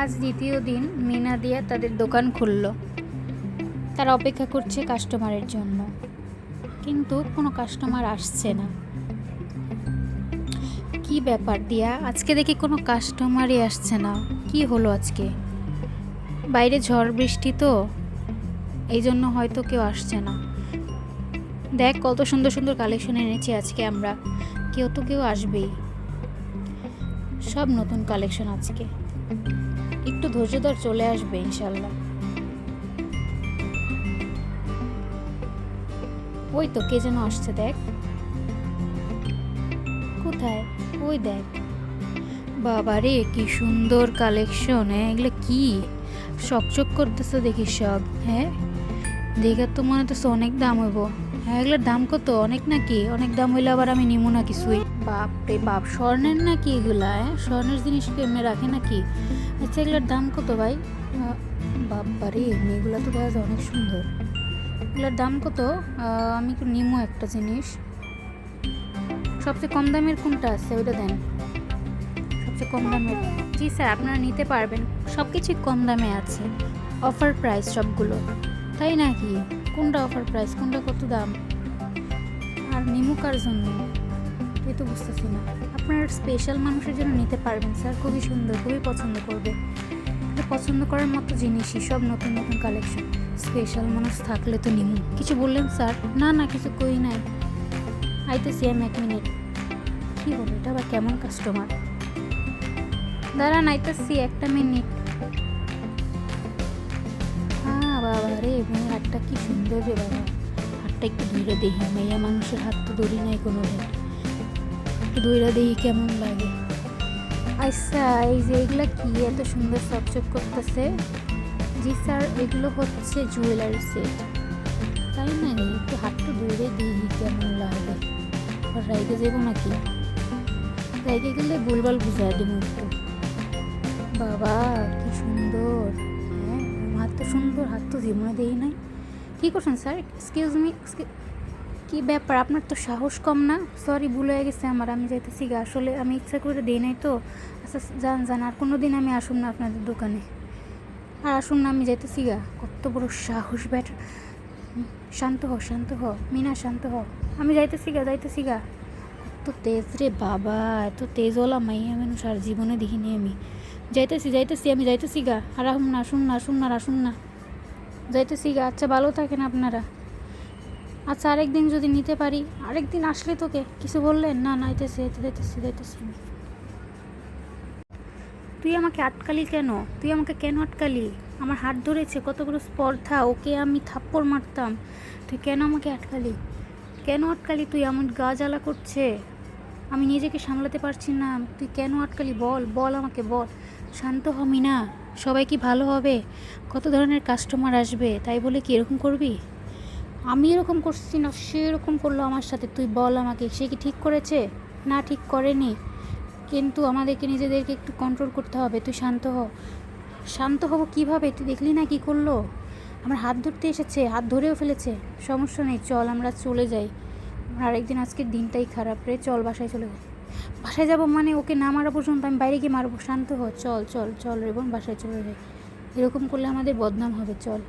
আজ দ্বিতীয় দিন মিনা দিয়া তাদের দোকান খুলল। তারা অপেক্ষা করছে কাস্টমারের জন্য, কিন্তু কোনো কাস্টমার আসছে না। কি ব্যাপার দিয়া, আজকে দেখি কোনো কাস্টমারই আসছে না। কি হলো আজকে? বাইরে ঝড় বৃষ্টি তো, এই জন্য হয়তো কেউ আসছে না। দেখ কত সুন্দর সুন্দর কালেকশন এনেছি আজকে আমরা, কেউ আসবেই। সব নতুন কালেকশন আজকে, একটু ধৈর্য ধর, চলে আসবে ইনশাল্লাহ। ওই তো কে যেন আসছে, দেখ কোথায়, ওই দেখ। বাবারে কি সুন্দর কালেকশন! এগুলো কি চকচক করতেছে দেখি সব। হ্যাঁ, দেখে তো মনে হচ্ছে অনেক দাম হইব। হ্যাঁ, এগুলোর দাম কত? অনেক নাকি? অনেক দাম হইলে আবার আমি নিবো না কিছুই। বাপ রে বাপ, স্বর্ণের নাকি এগুলা? স্বর্ণের জিনিস কেমনে রাখে নাকি? আচ্ছা, এগুলোর দাম কত ভাই? বাবারে, মেয়েগুলো তো দেখা যায় অনেক সুন্দর। এগুলোর দাম কত? আমি একটু নিমো একটা জিনিস। সবচেয়ে কম দামের কোনটা আছে ওইটা দেন, সবচেয়ে কম দামের। জি স্যার, আপনারা নিতে পারবেন, সব কিছুই কম দামে আছে, অফার প্রাইস সবগুলো। তাই নাকি? কোনটা অফার প্রাইস, কোনটা কত দাম? আর নিমু কার জন্য তুই তো বুঝতেছি না। আপনার স্পেশাল মানুষের জন্য নিতে পারবেন স্যার, খুবই সুন্দর, খুবই পছন্দ করবে। এটা পছন্দ করার মতো জিনিসই, সব নতুন নতুন কালেকশন। স্পেশাল মানুষ থাকলে তো নিমু। কিছু বললেন স্যার? না না, কিছু কই নাই, আইতেছি আমি, 1 মিনিট। কি হলো, এটা আবার কেমন কাস্টমার? দাঁড়ান, আইতেছি, 1 মিনিট। হ্যাঁ বাবা রে, মেয়ের হাতটা কি সুন্দর রে বাবা। হাতটা একটু ধুইরা দেখি, মেয়ে মানুষের হাত তো দড়ি নাই কোনো দিন, একটু ধুইরা দেখি কেমন লাগে। আচ্ছা, এই যে এগুলা কি এত সুন্দর চকচক করতেছে? জি স্যার, এগুলো হচ্ছে জুয়েলারি সেট। তাই না? একটু হাতটা ধুইরে দেখি কেমন লাগে। আর রাইগে যাবো নাকি? রাইগে গেলে ভুলভাল বুঝাই দিব একটু। বাবা কি সুন্দর! হ্যাঁ, হাত তো সুন্দর, হাত তো জীবনে দেই নাই। কী করছেন স্যার? এক্সকিউজ মি, কি ব্যাপার, আপনার তো সাহস কম না? সরি, ভুল হয়ে গেছে আমার, আমি যাইতেছি গা। আসলে আমি ইচ্ছা করে দিই নাই তো। আচ্ছা যান, আর কোনো দিন আমি আসুন না আপনাদের দোকানে, আর আসুন না, আমি যাইতেছি গা। কত বড় সাহস ব্যাট! শান্ত হ মিনা, শান্ত হ। আমি যাইতেছি গা। কত তেজ রে বাবা, এত তেজওয়ালা মাইয়া মানুষ আর জীবনে দেখিনি আমি। আমি যাইতেছি গা। আর আসুন না, যাইতেছি গা। আচ্ছা, ভালো থাকেন আপনারা। আচ্ছা, আরেকদিন যদি নিতে পারি, আরেকদিন আসলে তোকে কিছু বললেন? না না, যাইতেছি। তুই আমাকে আটকালি কেন? তুই আমাকে কেন আটকালি? আমার হাত ধরেছে, কত বড় স্পর্ধা, ওকে আমি থাপ্পড় মারতাম। তুই কেন আমাকে আটকালি? তুই আমার গা জ্বালা করছে, আমি নিজেকে সামলাতে পারছি না। তুই কেন আটকালি? বল আমাকে বল। শান্ত হ মিনা, সবাই কি ভালো হবে? কত ধরনের কাস্টমার আসবে, তাই বলে কি এরকম করবি? আমি এরকম করছি না, সে এরকম করলো আমার সাথে। তুই বল আমাকে, সে কি ঠিক করেছে? না, ঠিক করেনি, কিন্তু আমাদেরকে নিজেদেরকে একটু কন্ট্রোল করতে হবে। তুই শান্ত হব কিভাবে? তুই দেখলি না কি করলো? আমার হাত ধরতে এসেছে, হাত ধরেও ফেলেছে। সমস্যা নেই, চল আমরা চলে যাই। আমার আরেকদিন, আজকের দিনটাই খারাপ রে। চল বাসায় চলে যাই। বাসায় যাবো মানে ওকে না মারা পর্যন্ত আমি বাইরে গিয়ে মারবো? শান্ত হ, চল রে বোন, বাসায় চলে যাই। এরকম করলে আমাদের বদনাম হবে, চল।